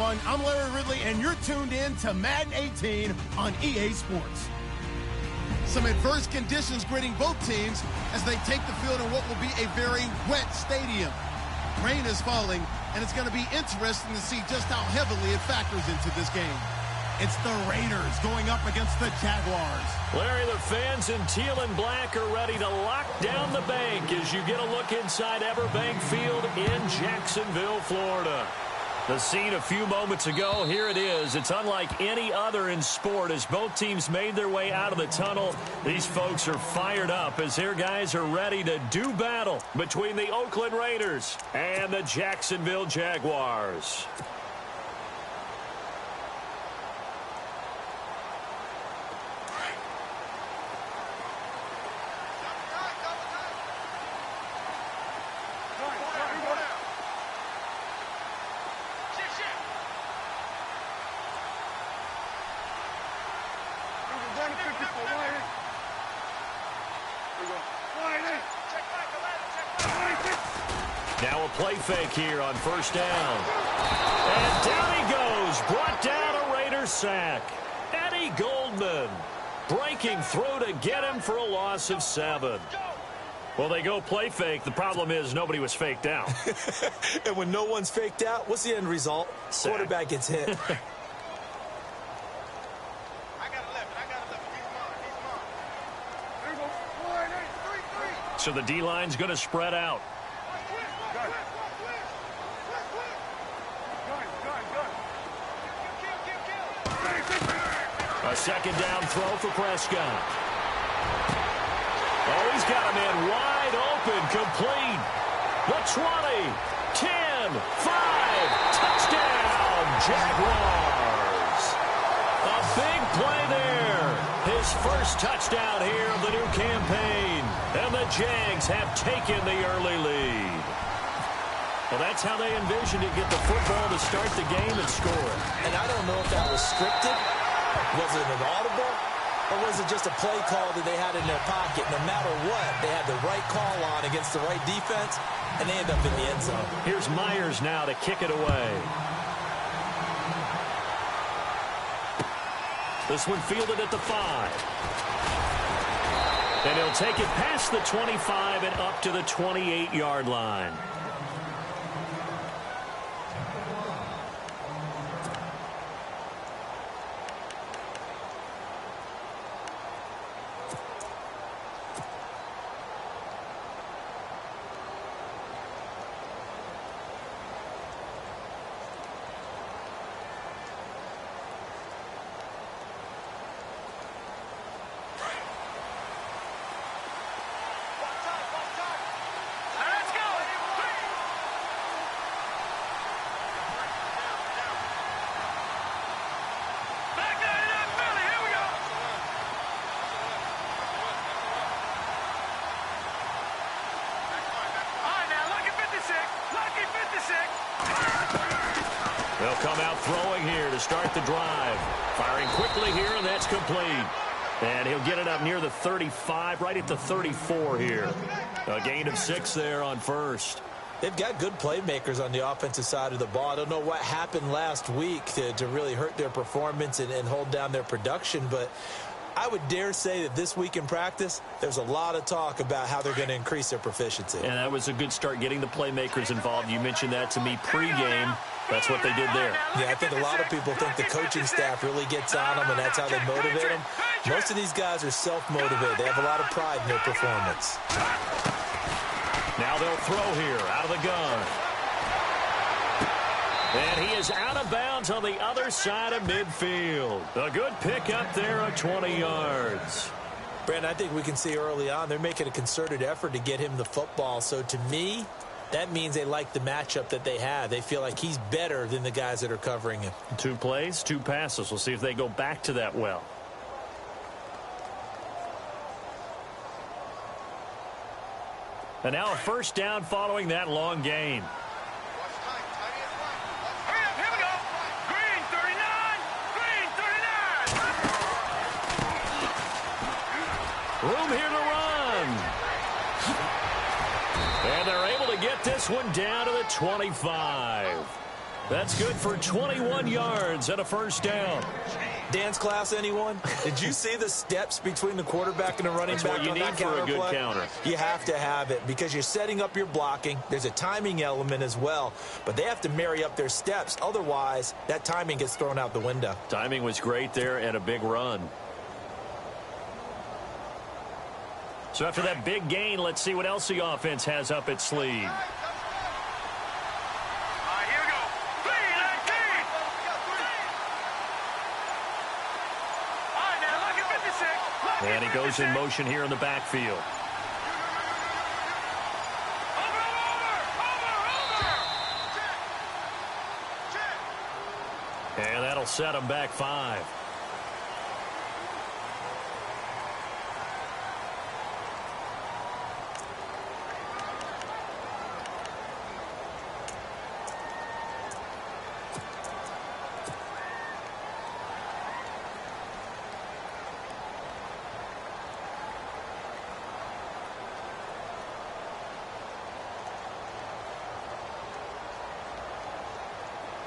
everyone. I'm Larry Ridley, and you're tuned in to Madden 18 on EA Sports. Some adverse conditions greeting both teams as they take the field in what will be a very wet stadium. Rain is falling, and it's going to be interesting to see just how heavily it factors into this game. It's the Raiders going up against the Jaguars. Larry, the fans in teal and black are ready to lock down the bank as you get a look inside Everbank Field in Jacksonville, Florida. The scene a few moments ago, here it is. It's unlike any other in sport as both teams made their way out of the tunnel. These folks are fired up as their guys are ready to do battle between the Oakland Raiders and the Jacksonville Jaguars. Now a play fake here on first down. And down he goes. Brought down a Raiders sack. Eddie Goldman breaking through to get him for a loss of 7. Well, they go play fake. The problem is nobody was faked out. And when no one's faked out, what's the end result? Sack. Quarterback gets hit. So the D-line's going to spread out. A second down throw for Prescott. Oh, he's got a man wide open, complete. The 20, 10, 5, touchdown, Jaguars. A big play there. His first touchdown here of the new campaign. And the Jags have taken the early lead. Well, that's how they envisioned it, get the football to start the game and score it. And I don't know if that was scripted. Was it an audible? Or was it just a play call that they had in their pocket? No matter what, they had the right call on against the right defense, and they end up in the end zone. Here's Myers now to kick it away. This one fielded at the 5. And he'll take it past the 25 and up to the 28-yard line. They'll come out throwing here to start the drive. Firing quickly here, and that's complete. And he'll get it up near the 35, right at the 34 here. A gain of 6 there on first. They've got good playmakers on the offensive side of the ball. I don't know what happened last week to really hurt their performance and hold down their production, but I would dare say that this week in practice, there's a lot of talk about how they're going to increase their proficiency. And that was a good start getting the playmakers involved. You mentioned that to me pregame. That's what they did there. Yeah, I think a lot of people think the coaching staff really gets on them, and that's how they motivate them. Most of these guys are self-motivated. They have a lot of pride in their performance. Now they'll throw here out of the gun. And he is out of bounds on the other side of midfield. A good pick up there at 20 yards. Brandon, I think we can see early on they're making a concerted effort to get him the football. So to me, that means they like the matchup that they have. They feel like he's better than the guys that are covering him. 2 plays, 2 passes. We'll see if they go back to that well. And now a first down following that long gain. Room here to run. And they're able to get this one down to the 25. That's good for 21 yards and a first down. Dance class, anyone? Did you see the steps between the quarterback and the running back on that counter play? That's what you need for a good counter. You have to have it because you're setting up your blocking. There's a timing element as well, but they have to marry up their steps. Otherwise, that timing gets thrown out the window. Timing was great there and a big run. So after that big gain, let's see what else the offense has up its sleeve. And he goes in motion here in the backfield. And that'll set him back 5.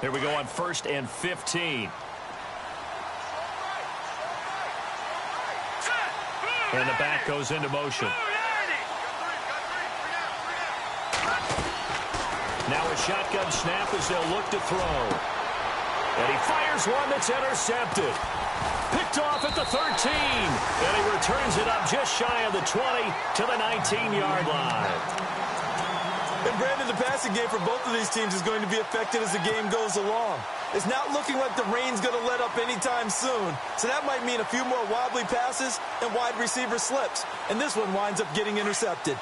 Here we go on 1st and 15. And the back goes into motion. Now a shotgun snap as they'll look to throw. And he fires one that's intercepted. Picked off at the 13. And he returns it up just shy of the 20 to the 19-yard line. And, Brandon, the passing game for both of these teams is going to be affected as the game goes along. It's not looking like the rain's going to let up anytime soon. So that might mean a few more wobbly passes and wide receiver slips. And this one winds up getting intercepted.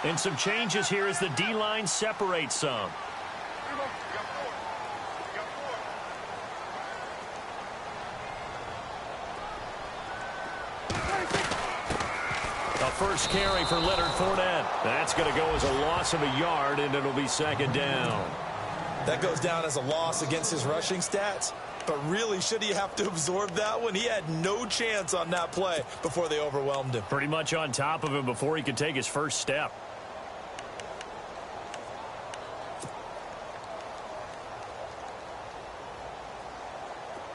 And some changes here as the D-line separates some. First carry for Leonard Fournette. That's going to go as a loss of a yard, and it'll be 2nd down. That goes down as a loss against his rushing stats. But really, should he have to absorb that one? He had no chance on that play before they overwhelmed him. Pretty much on top of him before he could take his first step.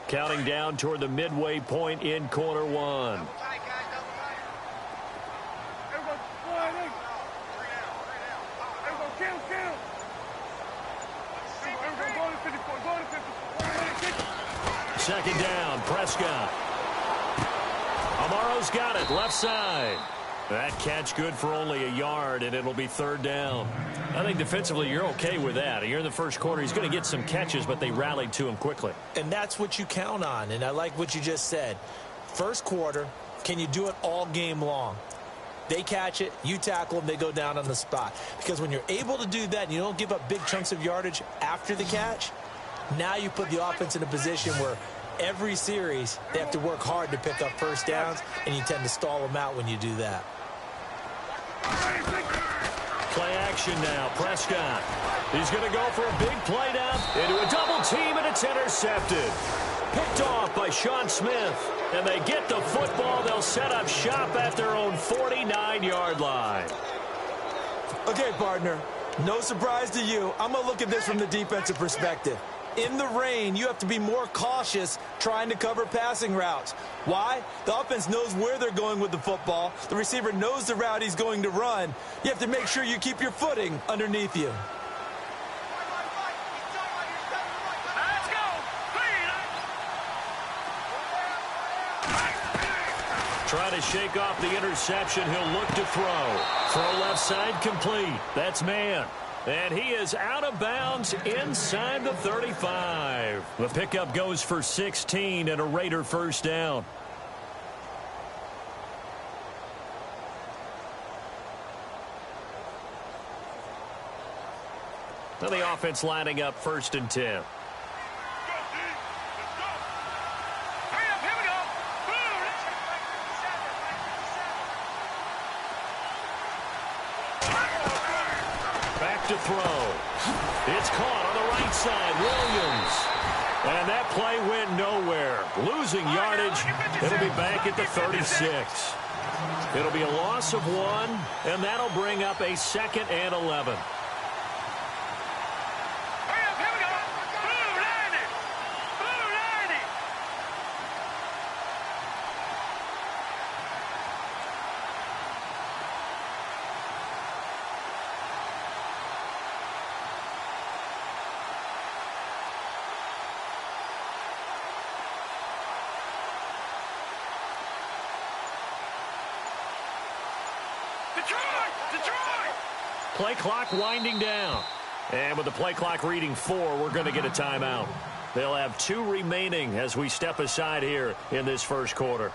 Counting down toward the midway point in quarter 1. Second down, Prescott. Amaro's got it, left side. That catch good for only a yard, and it'll be 3rd down. I think defensively you're okay with that. Here in the first quarter, he's going to get some catches, but they rallied to him quickly. And that's what you count on, and I like what you just said. First quarter, can you do it all game long? They catch it, you tackle them, they go down on the spot. Because when you're able to do that and you don't give up big chunks of yardage after the catch, now you put the offense in a position where every series they have to work hard to pick up first downs, and you tend to stall them out when you do that. Play action now, Prescott. He's going to go for a big play down into a double team, and it's intercepted. Picked off by Sean Smith. And they get the football. They'll set up shop at their own 49-yard line. Okay, partner, no surprise to you. I'm going to look at this from the defensive perspective. In the rain, you have to be more cautious trying to cover passing routes. Why? The offense knows where they're going with the football. The receiver knows the route he's going to run. You have to make sure you keep your footing underneath you. Try to shake off the interception. He'll look to throw. Throw left side complete. That's man. And he is out of bounds inside the 35. The pickup goes for 16 and a Raider first down. Now the offense lining up 1st and 10. To throw. It's caught on the right side. Williams. And that play went nowhere. Losing yardage. It'll be back at the 36. It'll be a loss of 1, and that'll bring up a 2nd and 11. Play clock winding down. And with the play clock reading 4, we're going to get a timeout. They'll have 2 remaining as we step aside here in this first quarter.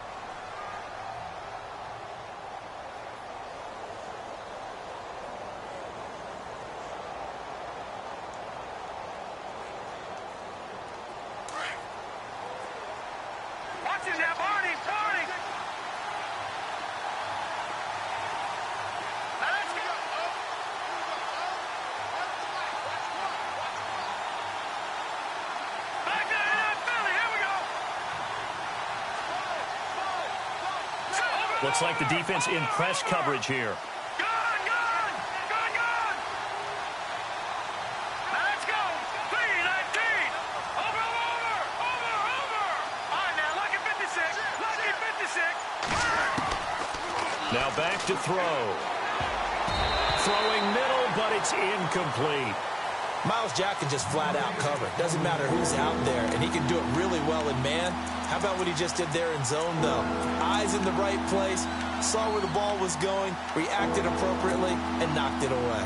Looks like the defense in press coverage here. Let's go. 3-19. Over. All right, now, lucky 56. Lucky 56. Now back to throw. Throwing middle, but it's incomplete. Myles Jack can just flat out cover. Doesn't matter who's out there, and he can do it really well in man. How about what he just did there in zone, though? Eyes in the right place, saw where the ball was going, reacted appropriately, and knocked it away.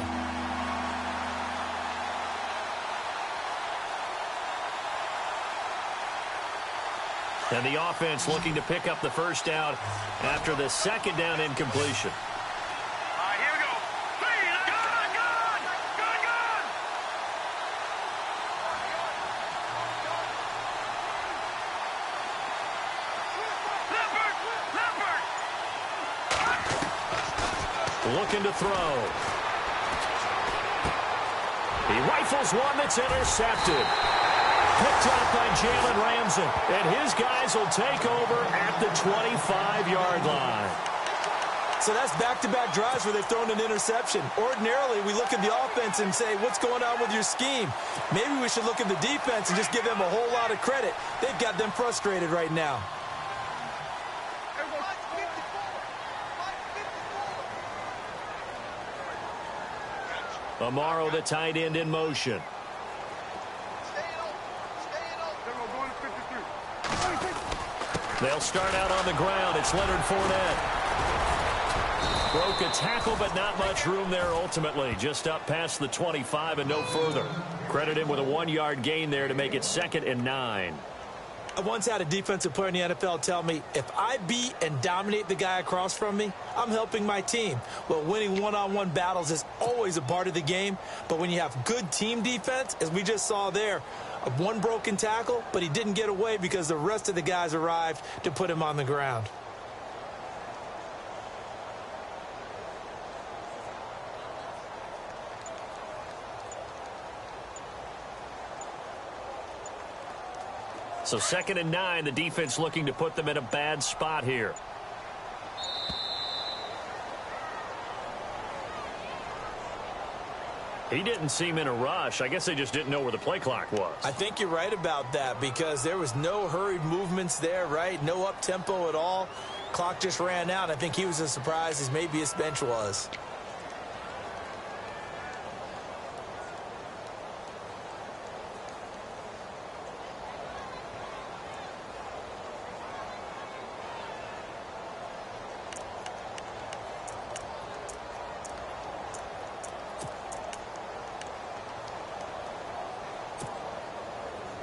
And the offense looking to pick up the first down after the second down incompletion. All right, here we go. Gun. Looking to throw. He rifles one that's intercepted. Picked up by Jalen Ramsey. And his guys will take over at the 25-yard line. So that's back-to-back drives where they've thrown an interception. Ordinarily, we look at the offense and say, what's going on with your scheme? Maybe we should look at the defense and just give them a whole lot of credit. They've got them frustrated right now. Amaro, the tight end, in motion. They'll start out on the ground. It's Leonard Fournette. Broke a tackle, but not much room there ultimately. Just up past the 25 and no further. Credit him with a 1-yard gain there to make it 2nd and 9. I once had a defensive player in the NFL tell me, if I beat and dominate the guy across from me, I'm helping my team. Well, winning one-on-one battles is always a part of the game, but when you have good team defense, as we just saw there, one broken tackle, but he didn't get away because the rest of the guys arrived to put him on the ground. So 2nd and 9, the defense looking to put them in a bad spot here. He didn't seem in a rush. I guess they just didn't know where the play clock was. I think you're right about that because there was no hurried movements there, right? No up-tempo at all. Clock just ran out. I think he was as surprised as maybe his bench was.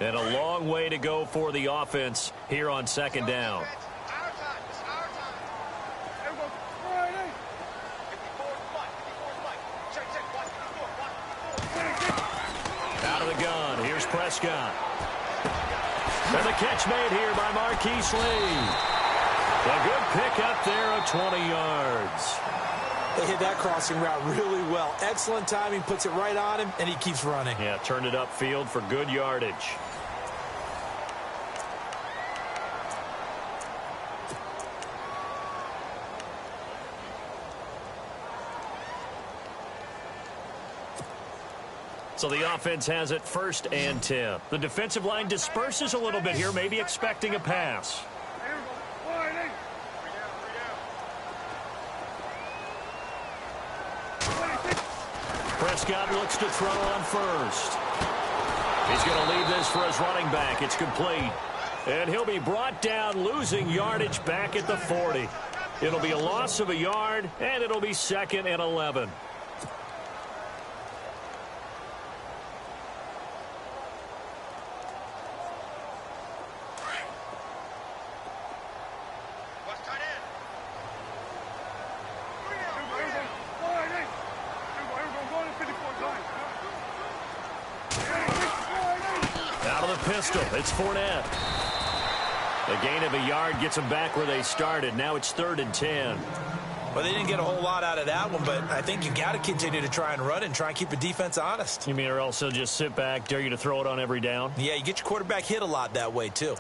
And a long way to go for the offense here on 2nd down. Out of the gun. Here's Prescott. And the catch made here by Marquise Lee. A good pick up there of 20 yards. They hit that crossing route really well. Excellent timing, puts it right on him, and he keeps running. Yeah, turned it upfield for good yardage. So the offense has it 1st and 10. The defensive line disperses a little bit here, maybe expecting a pass. Prescott looks to throw on first. He's going to leave this for his running back. It's complete. And he'll be brought down, losing yardage back at the 40. It'll be a loss of a yard, and it'll be 2nd and 11. Out of the pistol, it's Fournette. A gain of a yard gets them back where they started. Now it's 3rd and 10. Well, they didn't get a whole lot out of that one, but I think you got to continue to try and run and try and keep the defense honest. You mean or else they'll just sit back, dare you to throw it on every down? Yeah, you get your quarterback hit a lot that way, too.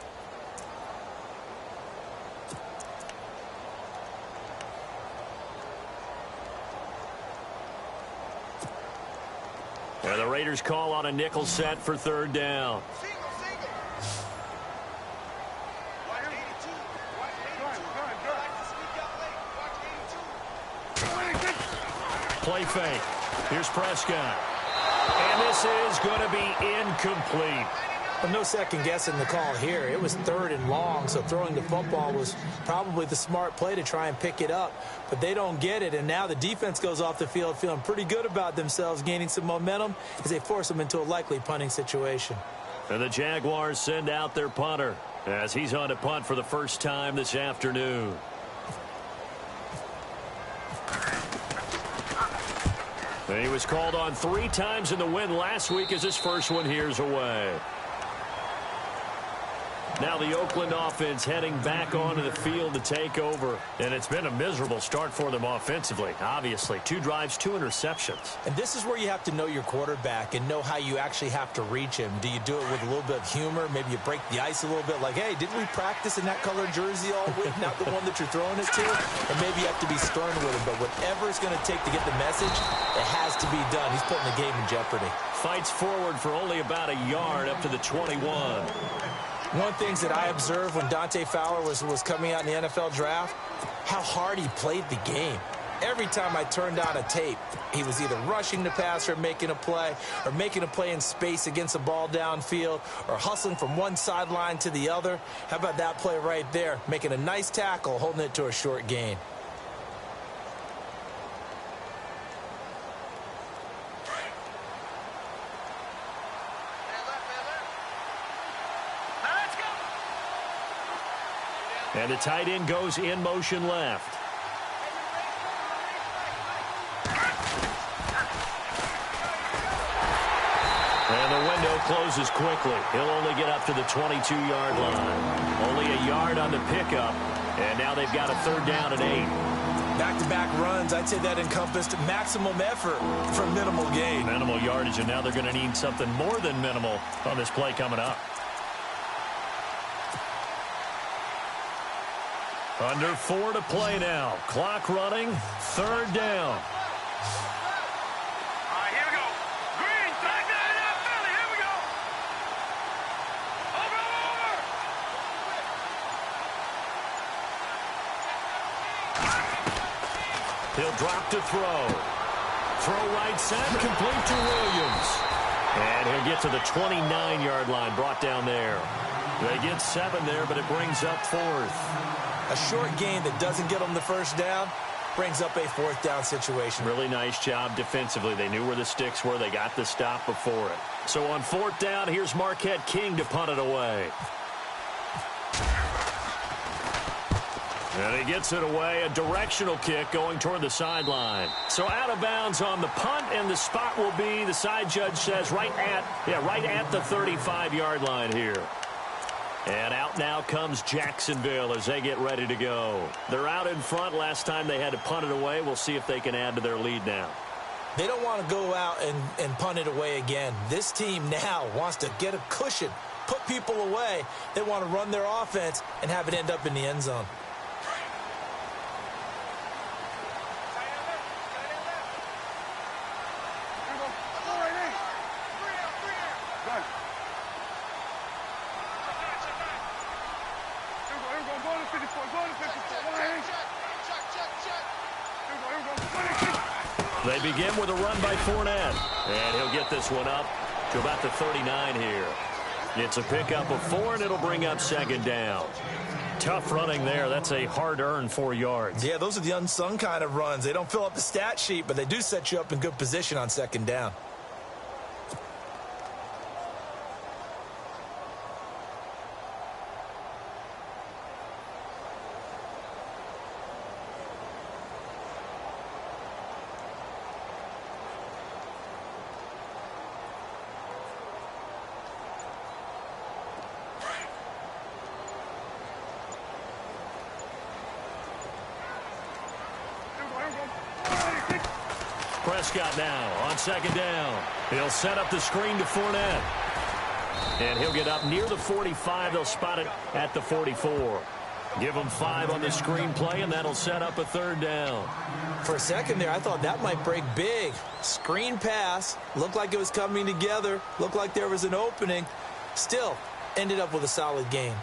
And the Raiders call on a nickel set for 3rd down. Play fake. Here's Prescott. And this is going to be incomplete. Well, no second guessing the call here. It was 3rd and long, so throwing the football was probably the smart play to try and pick it up. But they don't get it, and now the defense goes off the field feeling pretty good about themselves, gaining some momentum as they force them into a likely punting situation. And the Jaguars send out their punter as he's on to punt for the first time this afternoon. And he was called on 3 times in the win last week as his first one here's away. Now the Oakland offense heading back onto the field to take over. And it's been a miserable start for them offensively. Obviously, 2 drives, 2 interceptions. And this is where you have to know your quarterback and know how you actually have to reach him. Do you do it with a little bit of humor? Maybe you break the ice a little bit like, hey, didn't we practice in that colored jersey all week? Not the one that you're throwing it to? Or maybe you have to be stern with him. But whatever it's going to take to get the message, it has to be done. He's putting the game in jeopardy. Fights forward for only about a yard up to the 21. One of the things that I observed when Dante Fowler was coming out in the NFL draft, how hard he played the game. Every time I turned on a tape, he was either rushing the passer, making a play in space against the ball downfield, or hustling from one sideline to the other. How about that play right there? Making a nice tackle, holding it to a short gain. And the tight end goes in motion left. And the window closes quickly. He'll only get up to the 22-yard line. Only a yard on the pickup. And now they've got a 3rd down and 8. Back-to-back runs, I'd say that encompassed maximum effort for minimal gain. Minimal yardage, and now they're going to need something more than minimal on this play coming up. Under 4 to play now. Clock running. 3rd down. Here we go. Green, back down that Philly. Here we go. Over. He'll drop to throw. Throw right side, complete to Williams. And he'll get to the 29-yard line, brought down there. They get 7 there, but it brings up 4th. A short gain that doesn't get them the first down brings up a 4th down situation. Really nice job defensively. They knew where the sticks were. They got the stop before it. So on 4th down, here's Marquette King to punt it away. And he gets it away. A directional kick going toward the sideline. So out of bounds on the punt, and the spot will be, the side judge says, right at the 35-yard line here. And out now comes Jacksonville as they get ready to go. They're out in front. Last time they had to punt it away. We'll see if they can add to their lead now. They don't want to go out and punt it away again. This team now wants to get a cushion, put people away. They want to run their offense and have it end up in the end zone. They begin with a run by Fournette. And he'll get this one up to about the 39 here. It's a pickup of 4, and it'll bring up 2nd down. Tough running there. That's a hard-earned 4 yards. Yeah, those are the unsung kind of runs. They don't fill up the stat sheet, but they do set you up in good position on second down. Prescott now on second down. He'll set up the screen to Fournette. And he'll get up near the 45. They'll spot it at the 44. Give him 5 on the screen play, and that'll set up a third down. For a second there, I thought that might break big. Screen pass. Looked like it was coming together. Looked like there was an opening. Still, ended up with a solid game.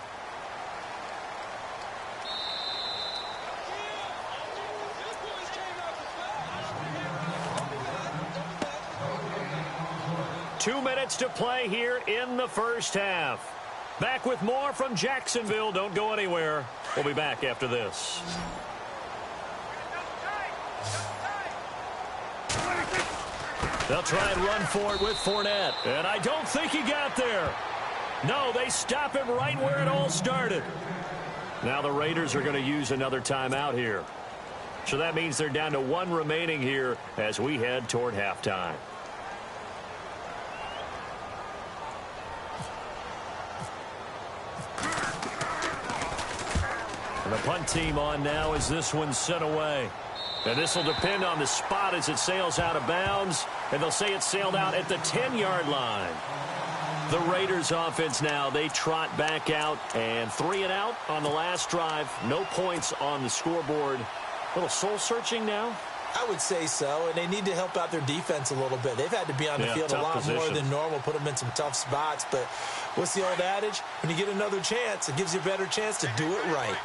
Two minutes to play here in the first half. Back with more from Jacksonville. Don't go anywhere. We'll be back after this. They'll try and run for it with Fournette. And I don't think he got there. No, they stop him right where it all started. Now the Raiders are going to use another timeout here. So that means they're down to 1 remaining here as we head toward halftime. The punt team on now as this one's sent away. And this will depend on the spot as it sails out of bounds. And they'll say it sailed out at the 10-yard line. The Raiders offense now, they trot back out. And 3 and out on the last drive. No points on the scoreboard. A little soul-searching now? I would say so, and they need to help out their defense a little bit. They've had to be on the field a lot more than normal, put them in some tough spots. But what's the old adage? When you get another chance, it gives you a better chance to do it right.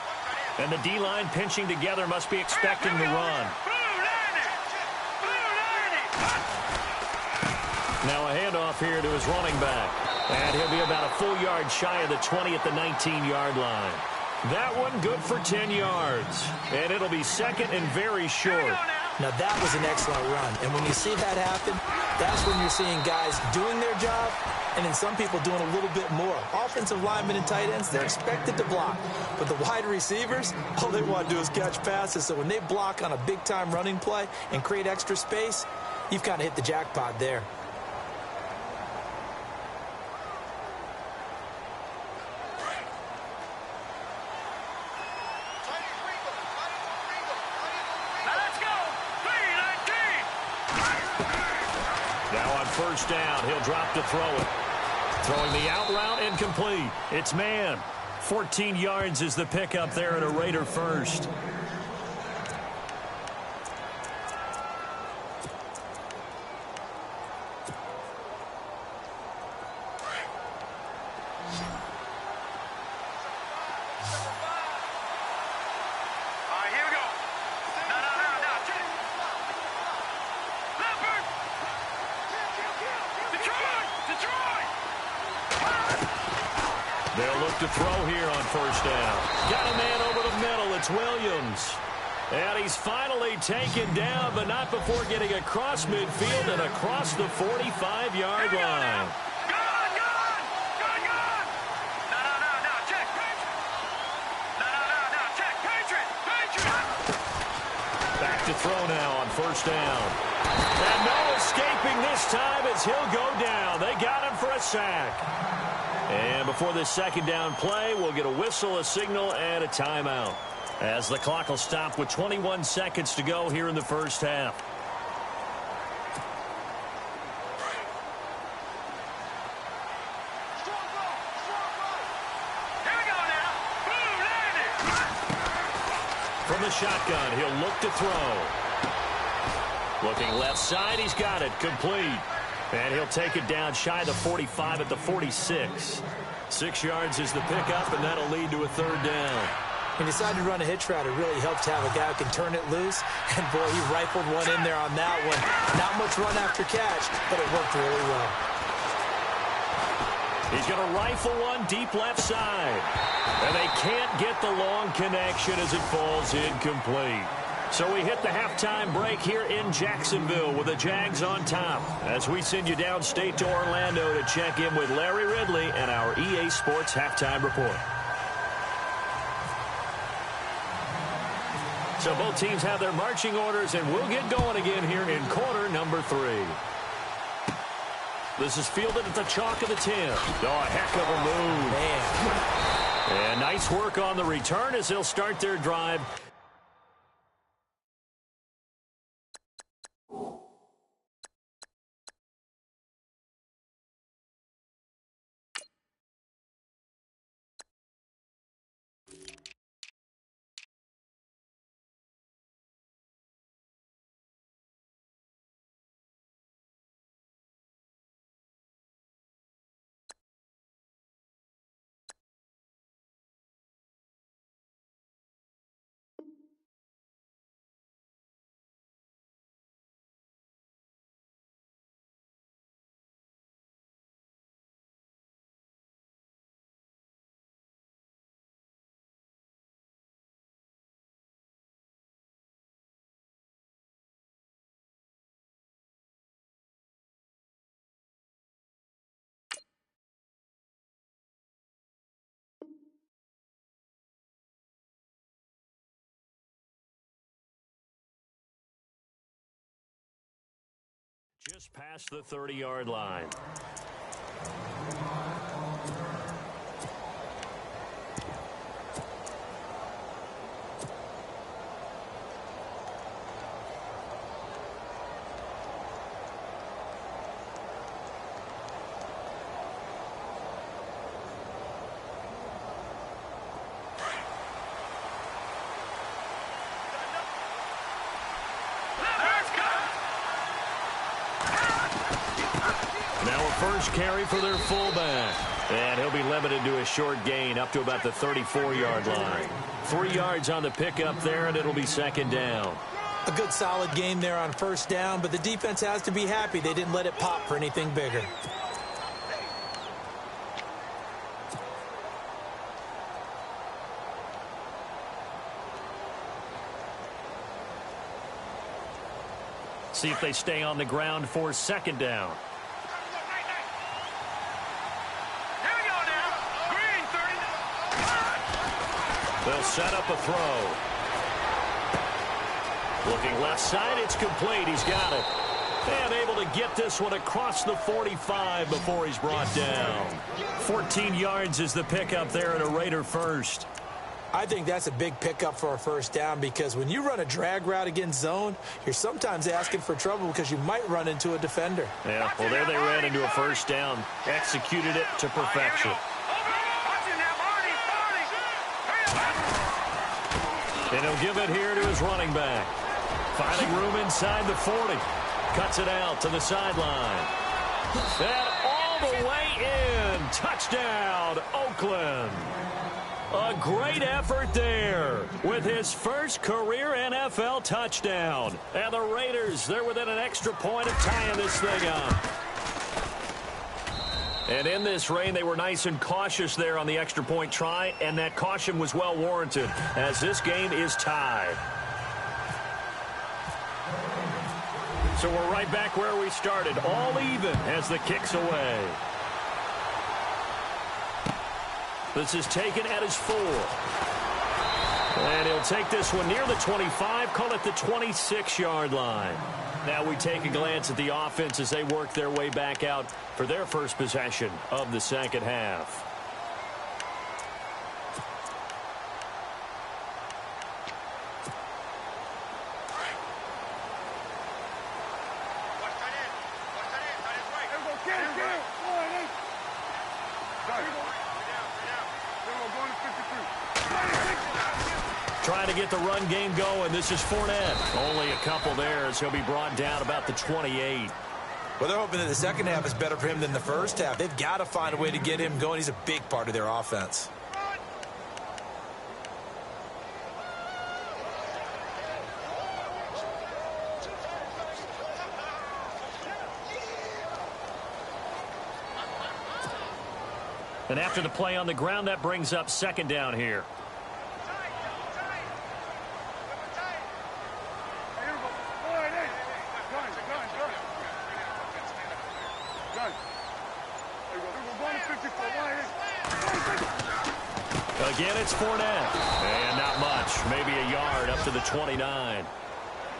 And the D-line pinching together must be expecting the run. Now a handoff here to his running back. And he'll be about a full yard shy of the 20 at the 19-yard line. That one good for 10 yards. And it'll be second and very short. Now that was an excellent run. And when you see that happen, that's when you're seeing guys doing their job and then some people doing a little bit more. Offensive linemen and tight ends, they're expected to block. But the wide receivers, all they want to do is catch passes. So when they block on a big-time running play and create extra space, you've kind of hit the jackpot there. First down, he'll drop to throw it. Throwing the out route incomplete. It's man. 14 yards is the pickup there at a Raider first. They'll look to throw here on first down. Got a man over the middle. It's Williams. And he's finally taken down, but not before getting across midfield and across the 45-yard line. Back to throw now on first down. And no escaping this time as he'll go down. They got him for a sack. And before this second down play, we'll get a whistle, a signal, and a timeout. As the clock will stop with 21 seconds to go here in the first half. Here we go now. Boom, landed. From the shotgun, he'll look to throw. Looking left side, he's got it. Complete. And he'll take it down shy of the 45 at the 46. 6 yards is the pickup, and that'll lead to a third down. He decided to run a hitch route. It really helps to have a guy who can turn it loose. And, boy, he rifled one in there on that one. Not much run after catch, but it worked really well. He's going to rifle one deep left side. And they can't get the long connection as it falls incomplete. So we hit the halftime break here in Jacksonville with the Jags on top as we send you downstate to Orlando to check in with Larry Ridley and our EA Sports halftime report. So both teams have their marching orders, and we'll get going again here in quarter number 3. This is fielded at the chalk of the 10. Oh, a heck of a move. Man. And nice work on the return as they'll start their drive. Just past the 30-yard line. First carry for their fullback. And he'll be limited to a short gain up to about the 34-yard line. 3 yards on the pickup there, and it'll be second down. A good solid game there on first down, but the defense has to be happy they didn't let it pop for anything bigger. See if they stay on the ground for second down. They'll set up a throw. Looking left side, it's complete. He's got it. And able to get this one across the 45 before he's brought down. 14 yards is the pickup there at a Raider first. I think that's a big pickup for a first down because when you run a drag route against zone, you're sometimes asking for trouble because you might run into a defender. Yeah, well, there they ran into a first down. Executed it to perfection. And he'll give it here to his running back. Finding room inside the 40. Cuts it out to the sideline. And all the way in. Touchdown, Oakland. A great effort there with his first career NFL touchdown. And the Raiders, they're within an extra point of tying this thing up. And in this rain, they were nice and cautious there on the extra point try, and that caution was well warranted as this game is tied. So we're right back where we started, all even as the kick's away. This is taken at his 4. And he'll take this one near the 25, call it the 26-yard line. Now we take a glance at the offense as they work their way back out for their first possession of the second half. Trying to get the run game going. This is Fournette. Only a couple there as he'll be brought down about the 28. Well, they're hoping that the second half is better for him than the first half. They've got to find a way to get him going. He's a big part of their offense. And after the play on the ground, that brings up second down here. Again, it's Fournette. And not much. Maybe a yard up to the 29.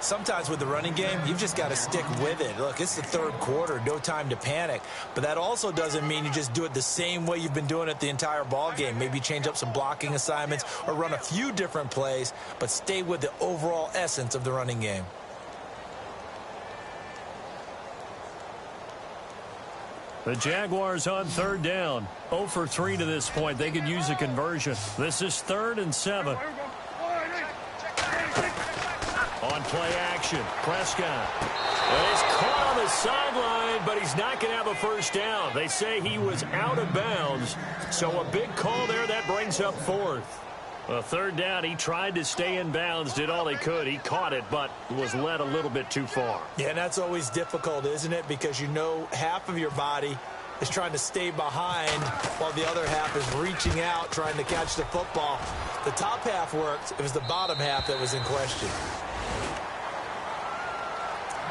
Sometimes with the running game, you've just got to stick with it. Look, it's the third quarter, no time to panic. But that also doesn't mean you just do it the same way you've been doing it the entire ball game. Maybe change up some blocking assignments or run a few different plays, but stay with the overall essence of the running game. The Jaguars on third down. 0 for 3 to this point. They could use a conversion. This is 3rd and 7. On play action, Prescott. Well, he's caught on the sideline, but he's not going to have a first down. They say he was out of bounds, so a big call there. That brings up 4th. A third down, he tried to stay in bounds, did all he could. He caught it, but was led a little bit too far. Yeah, and that's always difficult, isn't it? Because you know half of your body is trying to stay behind while the other half is reaching out, trying to catch the football. The top half worked. It was the bottom half that was in question.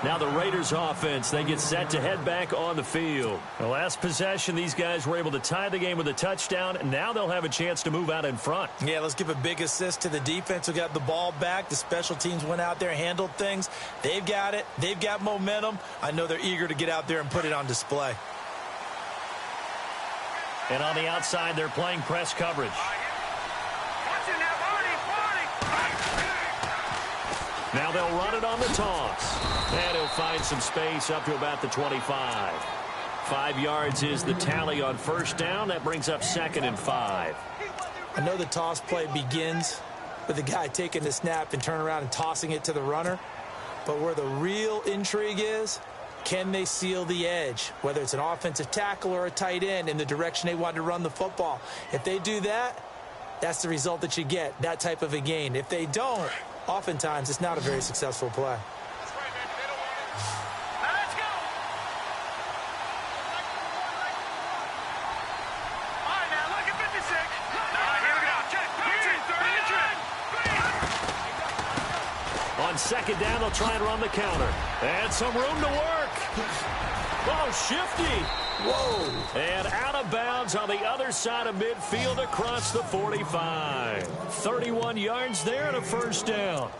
Now the Raiders offense, they get set to head back on the field. The last possession, these guys were able to tie the game with a touchdown, and now they'll have a chance to move out in front. Yeah, let's give a big assist to the defense who got the ball back. The special teams went out there, handled things. They've got it. They've got momentum. I know they're eager to get out there and put it on display. And on the outside, they're playing press coverage. Now they'll run it on the toss. And he'll find some space up to about the 25. 5 yards is the tally on first down. That brings up 2nd and 5. I know the toss play begins with the guy taking the snap and turning around and tossing it to the runner. But where the real intrigue is, can they seal the edge? Whether it's an offensive tackle or a tight end in the direction they want to run the football. If they do that, that's the result that you get, that type of a gain. If they don't, oftentimes it's not a very successful play. On second down, they'll try and run the counter. And some room to work. Oh, shifty. Whoa. And out of bounds on the other side of midfield across the 45. 31 yards there and a first down.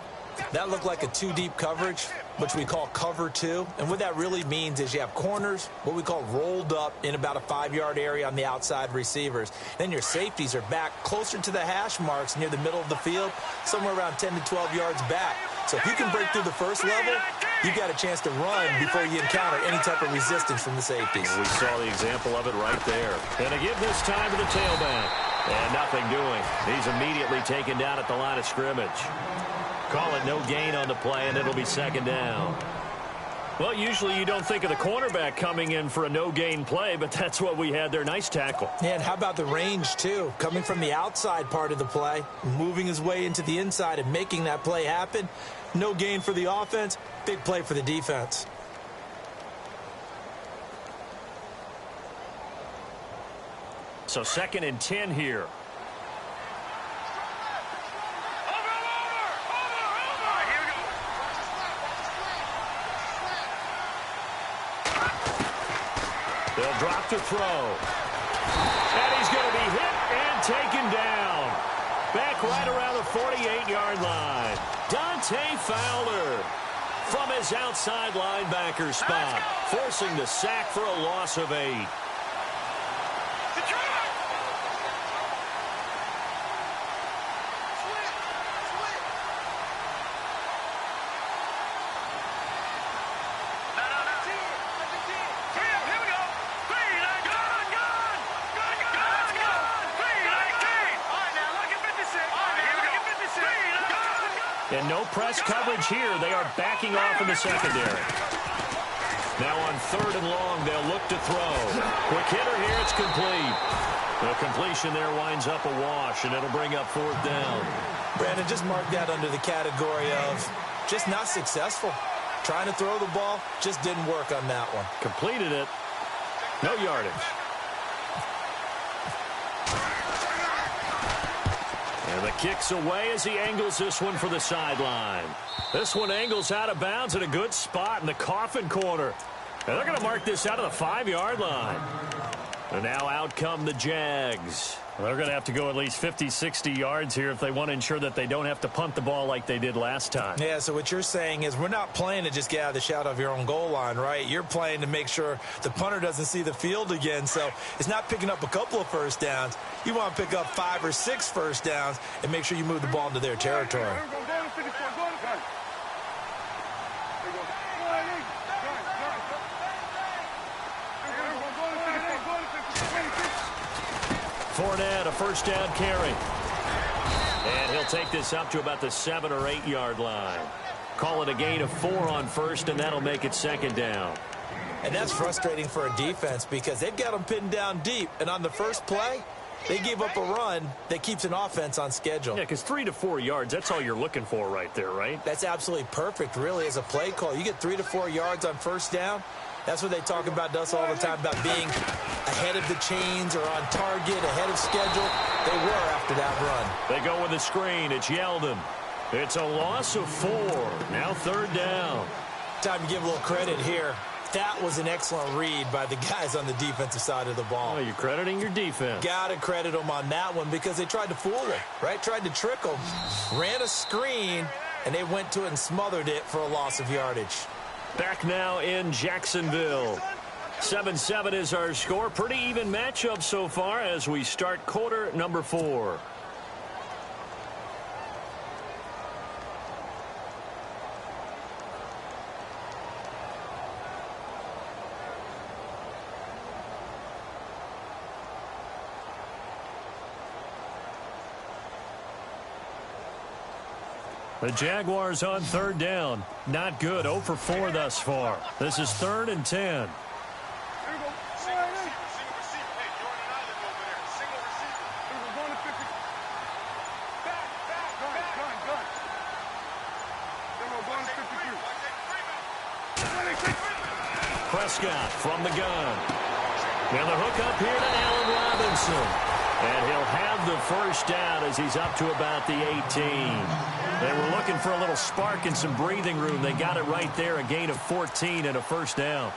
That looked like a 2-deep coverage, which we call cover 2. And what that really means is you have corners, what we call rolled up in about a 5-yard area on the outside receivers. Then your safeties are back closer to the hash marks near the middle of the field, somewhere around 10 to 12 yards back. So if you can break through the first level, you've got a chance to run before you encounter any type of resistance from the safeties. We saw the example of it right there. And to give this time to the tailback. And nothing doing. He's immediately taken down at the line of scrimmage. Call it no gain on the play, and it'll be second down. Well, usually you don't think of the cornerback coming in for a no-gain play, but that's what we had there. Nice tackle. Yeah, and how about the range, too? Coming from the outside part of the play, moving his way into the inside and making that play happen. No gain for the offense, big play for the defense. So 2nd and 10 here. They'll drop to throw. And he's going to be hit and taken down. Back right around the 48-yard line. Dante Fowler from his outside linebacker spot, forcing the sack for a loss of 8. And no press coverage here. They are backing off in the secondary. Now on 3rd and long, they'll look to throw. Quick hitter here, it's complete. The completion there winds up a wash, and it'll bring up 4th down. Brandon, just mark that under the category of just not successful. Trying to throw the ball, just didn't work on that one. Completed it. No yardage. And the kick's away as he angles this one for the sideline. This one angles out of bounds at a good spot in the coffin corner. And they're going to mark this out of the 5-yard line. And now out come the Jags. Well, they're going to have to go at least 50, 60 yards here if they want to ensure that they don't have to punt the ball like they did last time. Yeah, so what you're saying is we're not playing to just get out of the shadow of your own goal line, right? You're playing to make sure the punter doesn't see the field again. So it's not picking up a couple of first downs. You want to pick up 5 or 6 first downs and make sure you move the ball into their territory. Fournette, a first down carry. And he'll take this up to about the 7 or 8 yard line. Call it a gain of 4 on first, and that'll make it 2nd down. And that's frustrating for a defense because they've got them pinned down deep. And on the first play, they gave up a run that keeps an offense on schedule. Yeah, because 3 to 4 yards, that's all you're looking for right there, right? That's absolutely perfect, really, as a play call. You get 3 to 4 yards on first down. That's what they talk about us all the time, about being ahead of the chains or on target, ahead of schedule. They were after that run. They go with the screen. It's Yeldon. It's a loss of 4. Now 3rd down. Time to give a little credit here. That was an excellent read by the guys on the defensive side of the ball. Oh, you're crediting your defense. Got to credit them on that one because they tried to fool them, right? Tried to trick them. Ran a screen, and they went to it and smothered it for a loss of yardage. Back now in Jacksonville. 7-7 is our score. Pretty even matchup so far as we start quarter number 4. The Jaguars on 3rd down. Not good. 0 for 4 thus far. This is 3rd and 10. Prescott from the gun. And the hook up here to Allen Robinson. And he'll have the first down as he's up to about the 18. They were looking for a little spark and some breathing room. They got it right there, a gain of 14 and a first down.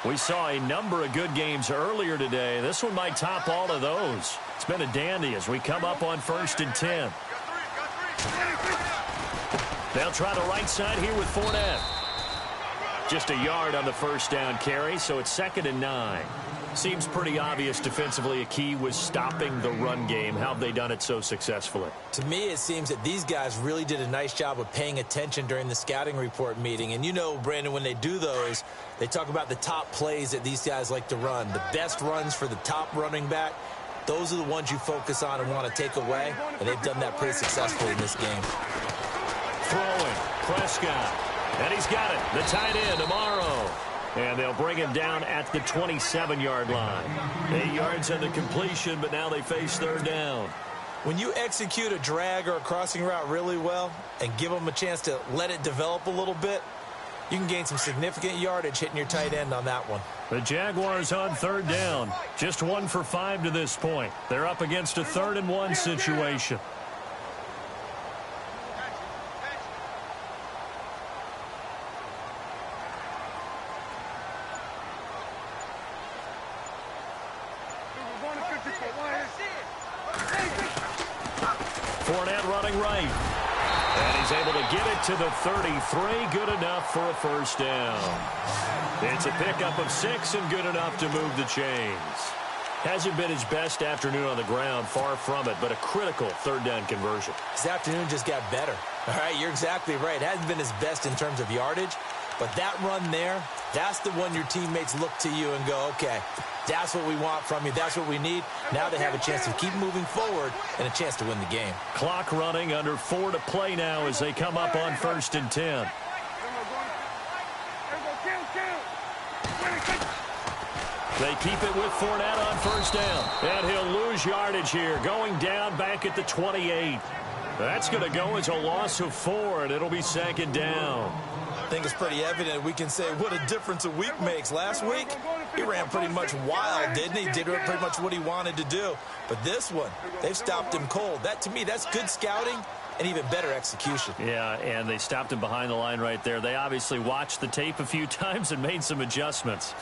We saw a number of good games earlier today. This one might top all of those. It's been a dandy as we come up on 1st and 10. They'll try the right side here with Fournette. Just a yard on the first down carry, so it's 2nd and 9. Seems pretty obvious defensively a key was stopping the run game. How have they done it so successfully? To me, it seems that these guys really did a nice job of paying attention during the scouting report meeting. And you know, Brandon, when they do those, they talk about the top plays that these guys like to run. The best runs for the top running back, those are the ones you focus on and want to take away. And they've done that pretty successfully in this game. Throwing, Prescott. And he's got it. The tight end, Amaro. And they'll bring him down at the 27-yard line. 8 yards on the completion, but now they face 3rd down. When you execute a drag or a crossing route really well and give them a chance to let it develop a little bit, you can gain some significant yardage hitting your tight end on that one. The Jaguars on 3rd down. Just 1 for 5 to this point. They're up against a 3rd and 1 situation. Fournette running right. And he's able to get it to the 33. Good enough for a first down. It's a pickup of 6 and good enough to move the chains. Hasn't been his best afternoon on the ground, far from it, but a critical 3rd down conversion. His afternoon just got better. All right, you're exactly right. It hasn't been his best in terms of yardage, but that run there, that's the one your teammates look to you and go, okay, that's what we want from you. That's what we need. Now they have a chance to keep moving forward and a chance to win the game. Clock running, under 4 to play now as they come up on 1st and 10. They keep it with Fournette on first down. And he'll lose yardage here, going down back at the 28. That's going to go as a loss of 4, and it'll be 2nd down. think it's pretty evident. We can say what a difference a week makes. Last week, he ran pretty much wild, didn't he? Did pretty much what he wanted to do. But this one, they've stopped him cold. That, to me, that's good scouting and even better execution. Yeah, and they stopped him behind the line right there. They obviously watched the tape a few times and made some adjustments.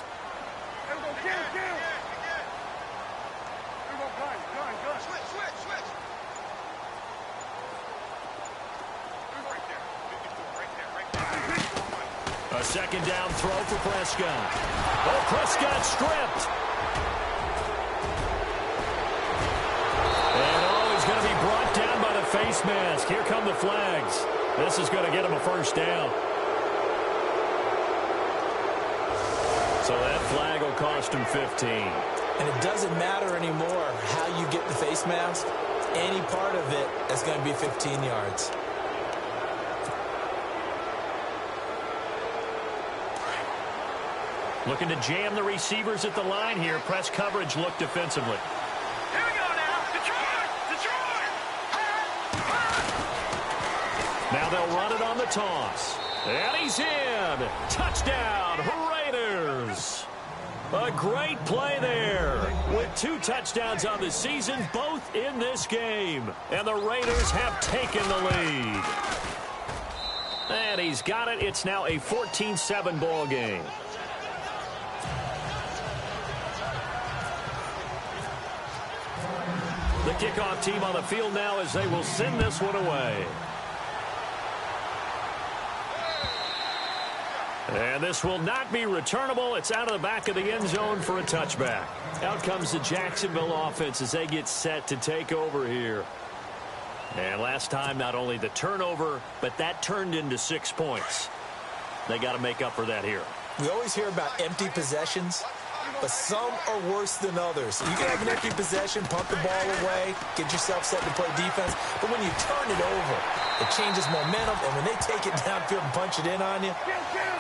A second down throw for Prescott. Oh, Prescott stripped. And he's going to be brought down by the face mask. Here come the flags. This is going to get him a first down. So that flag will cost him 15. And it doesn't matter anymore how you get the face mask. Any part of it is going to be 15 yards. Looking to jam the receivers at the line here. Press coverage look defensively. Here we go now. Detroit! Detroit! Now they'll run it on the toss. And he's in. Touchdown, Raiders. A great play there. With 2 touchdowns on the season, both in this game. And the Raiders have taken the lead. And he's got it. It's now a 14-7 ball game. The kickoff team on the field now as they will send this one away. And this will not be returnable. It's out of the back of the end zone for a touchback. Out comes the Jacksonville offense as they get set to take over here. And last time, not only the turnover, but that turned into 6 points. They got to make up for that here. We always hear about empty possessions, but some are worse than others. You can have an empty possession, pump the ball away, get yourself set to play defense, but when you turn it over, it changes momentum, and when they take it downfield and punch it in on you,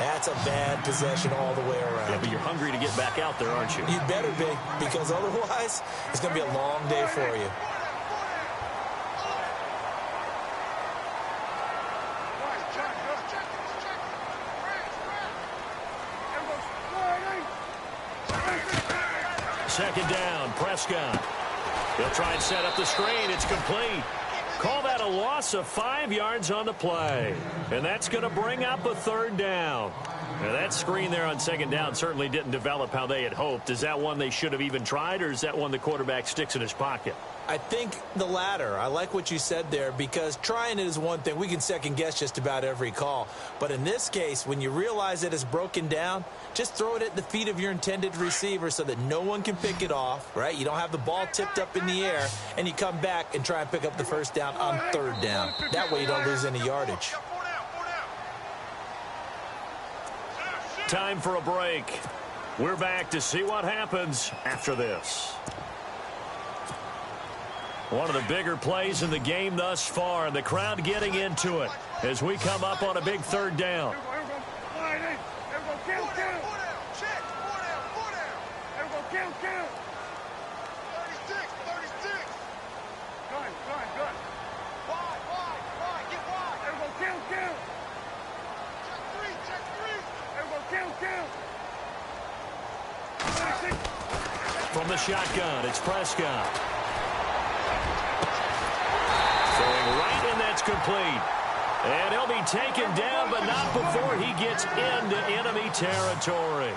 that's a bad possession all the way around. Yeah, but you're hungry to get back out there, aren't you? You better be, because otherwise, it's going to be a long day for you. Second down, Prescott. He'll try and set up the screen. It's complete. Call that a loss of 5 yards on the play. And that's going to bring up a third down. Now, that screen there on second down certainly didn't develop how they had hoped. Is that one they should have even tried, or is that one the quarterback sticks in his pocket? I think the latter. I like what you said there, because trying it is one thing. We can second guess just about every call. But in this case, when you realize that it's broken down, just throw it at the feet of your intended receiver so that no one can pick it off, right? You don't have the ball tipped up in the air, and you come back and try and pick up the first down on third down. That way you don't lose any yardage. Time for a break. We're back to see what happens after this. One of the bigger plays in the game thus far, and the crowd getting into it as we come up on a big third down. From the shotgun, it's Prescott. Throwing right, and that's complete. And he'll be taken down, but not before he gets into enemy territory.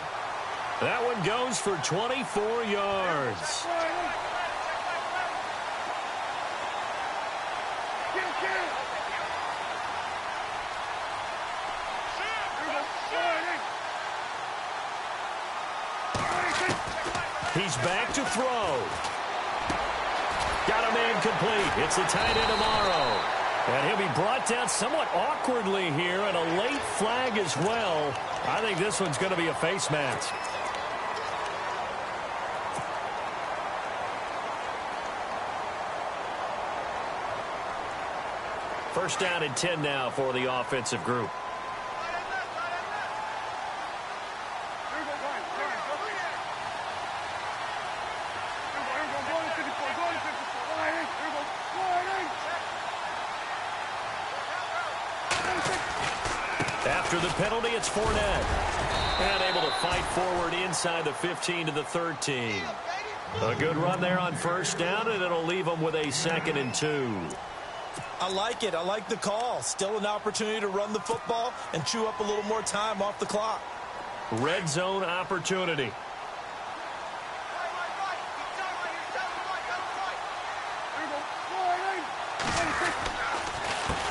That one goes for 24 yards. He's back to throw. Got a man complete. It's the tight end tomorrow. And he'll be brought down somewhat awkwardly here, and a late flag as well. I think this one's going to be a face mask. First down and 10 now for the offensive group. After the penalty, it's Fournette. And able to fight forward inside the 15 to the 13. A good run there on first down, and it'll leave them with a 2nd and 2. I like it. I like the call. Still an opportunity to run the football and chew up a little more time off the clock. Red zone opportunity.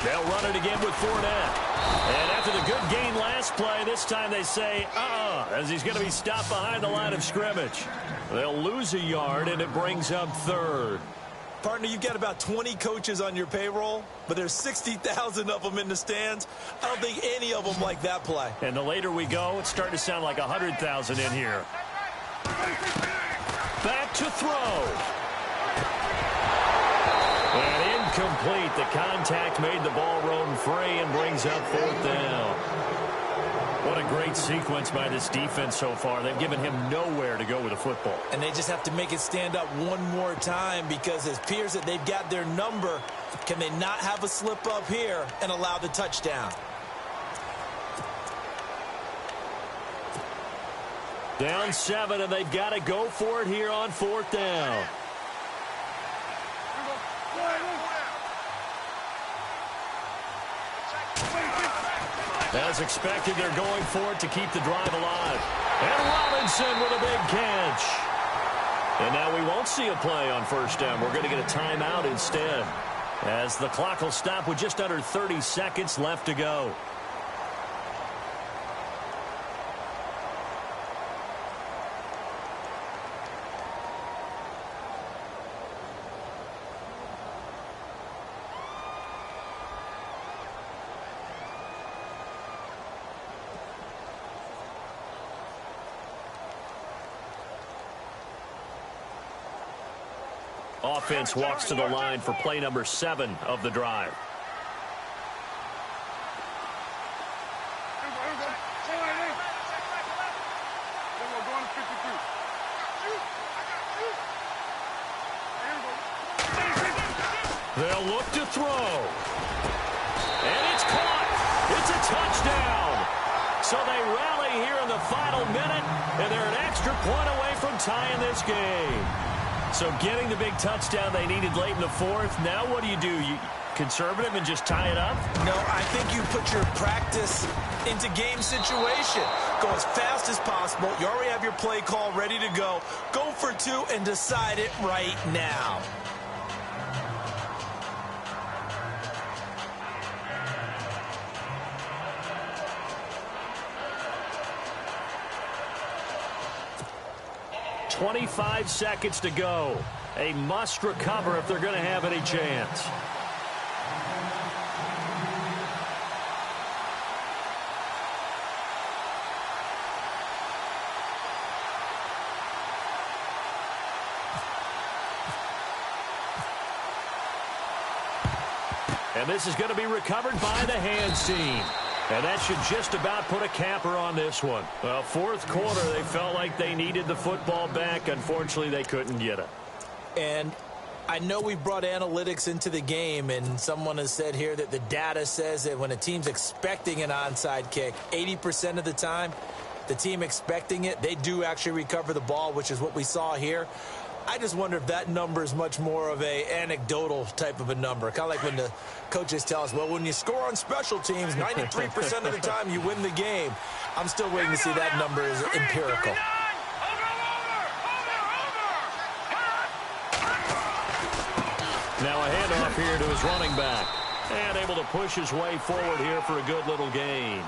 They'll run it again with Fournette. And after the good gain last play, this time they say, as he's going to be stopped behind the line of scrimmage. They'll lose a yard, and it brings up 3rd. Partner, you've got about 20 coaches on your payroll, but there's 60,000 of them in the stands. I don't think any of them like that play. And the later we go, it's starting to sound like 100,000 in here. Back to throw. And incomplete. The contact made the ball roam free and brings up 4th down. What a great sequence by this defense so far. They've given him nowhere to go with the football. And they just have to make it stand up one more time because it appears that they've got their number. Can they not have a slip up here and allow the touchdown? Down 7, and they've got to go for it here on 4th down. As expected, they're going for it to keep the drive alive. And Robinson with a big catch. And now we won't see a play on first down. We're going to get a timeout instead, as the clock will stop with just under 30 seconds left to go. Offense walks to the line for play number 7 of the drive. They'll look to throw. And it's caught. It's a touchdown. So they rally here in the final minute, and they're an extra point away from tying this game. So getting the big touchdown they needed late in the 4th. Now what do? You conservative and just tie it up? No, I think you put your practice into game situation. Go as fast as possible. You already have your play call ready to go. Go for 2 and decide it right now. .25 seconds to go. A must recover if they're going to have any chance. And this is going to be recovered by the hands team. And that should just about put a capper on this one. Well, 4th quarter, they felt like they needed the football back. Unfortunately, they couldn't get it. And I know we brought analytics into the game, and someone has said here that the data says that when a team's expecting an onside kick, 80% of the time, the team expecting it, they do actually recover the ball, which is what we saw here. I just wonder if that number is much more of a anecdotal type of a number. Kind of like when the coaches tell us, well, when you score on special teams, 93% of the time you win the game. I'm still waiting to see that number is empirical. Now a handoff here to his running back. And able to push his way forward here for a good little gain.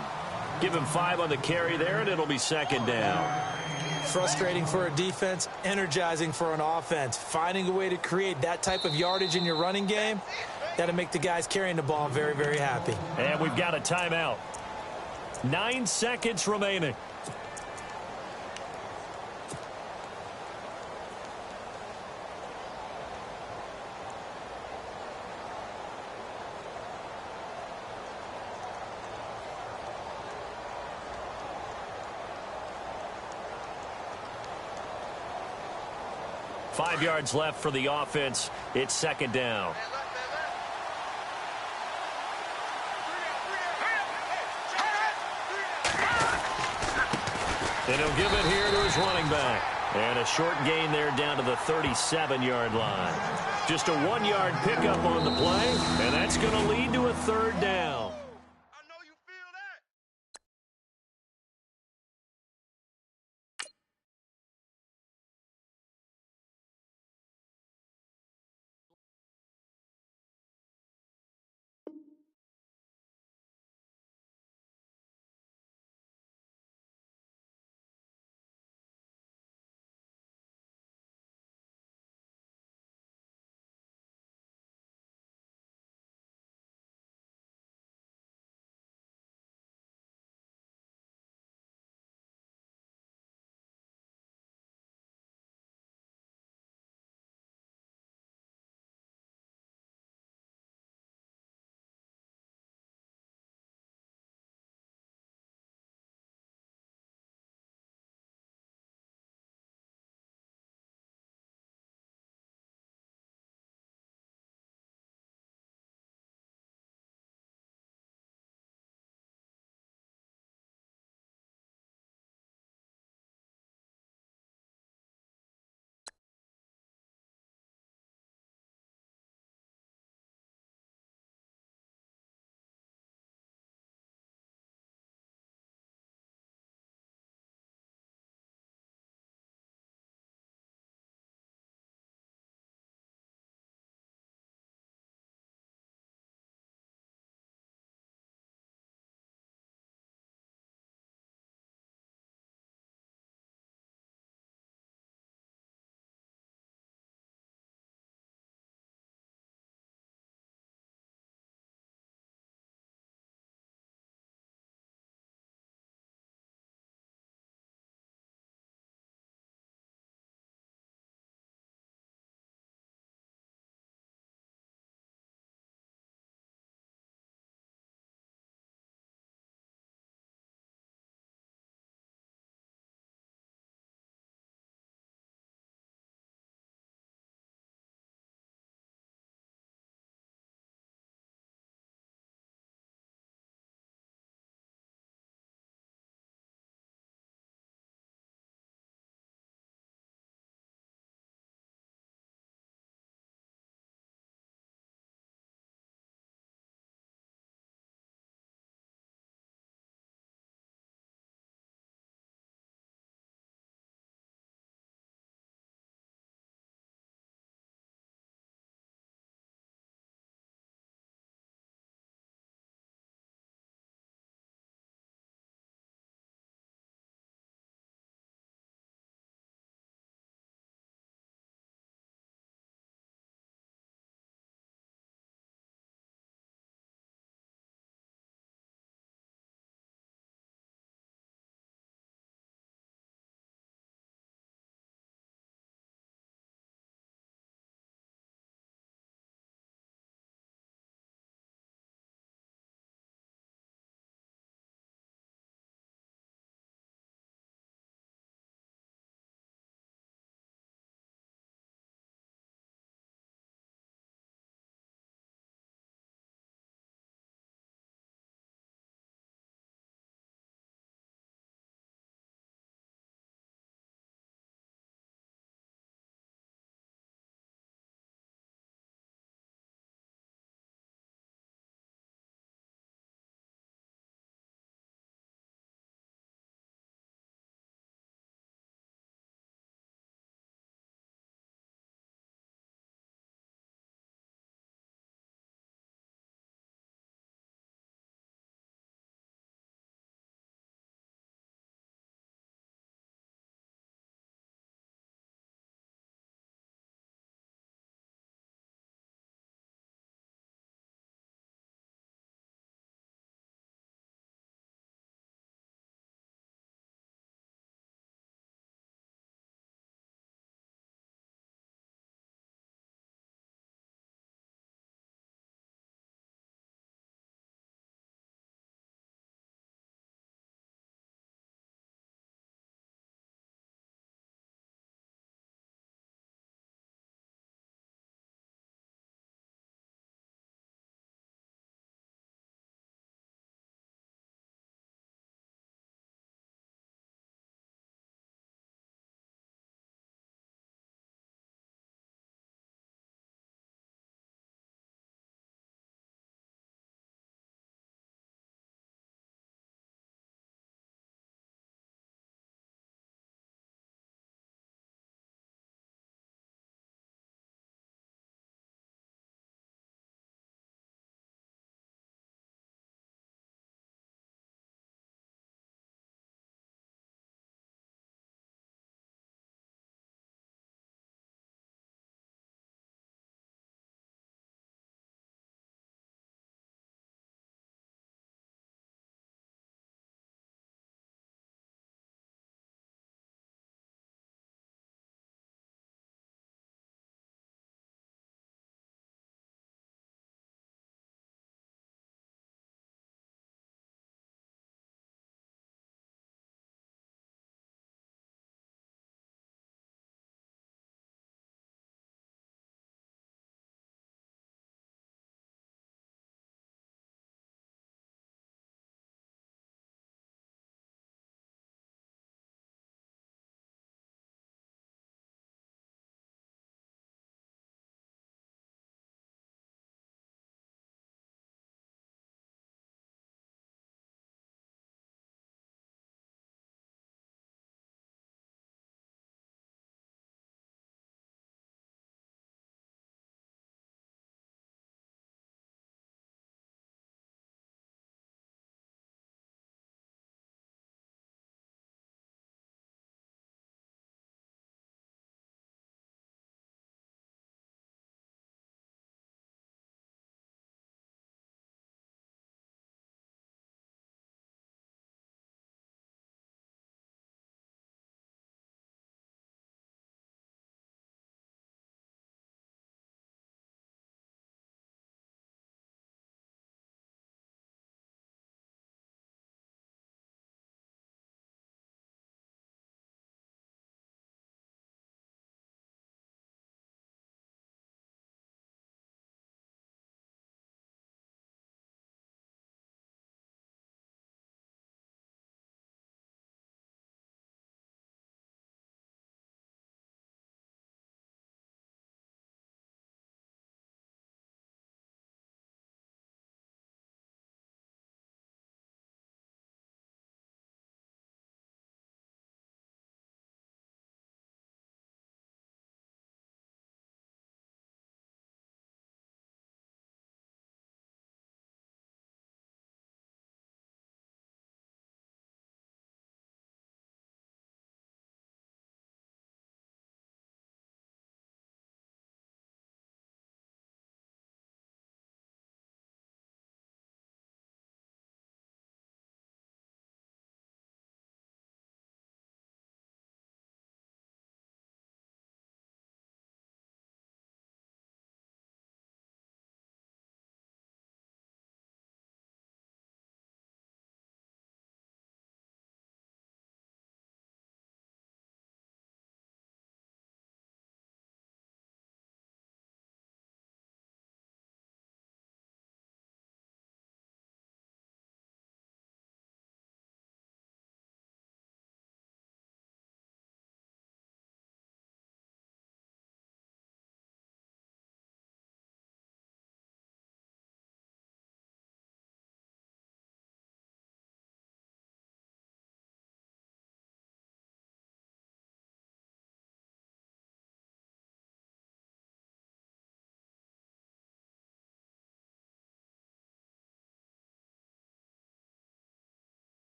Give him 5 on the carry there, and it'll be 2nd down. Frustrating for a defense, energizing for an offense. Finding a way to create that type of yardage in your running game, that'll make the guys carrying the ball very, very happy. And we've got a timeout. 9 seconds remaining. Five yards left for the offense. It's 2nd down. And he'll give it here to his running back. And a short gain there down to the 37-yard line. Just a 1-yard pickup on the play, and that's going to lead to a third down.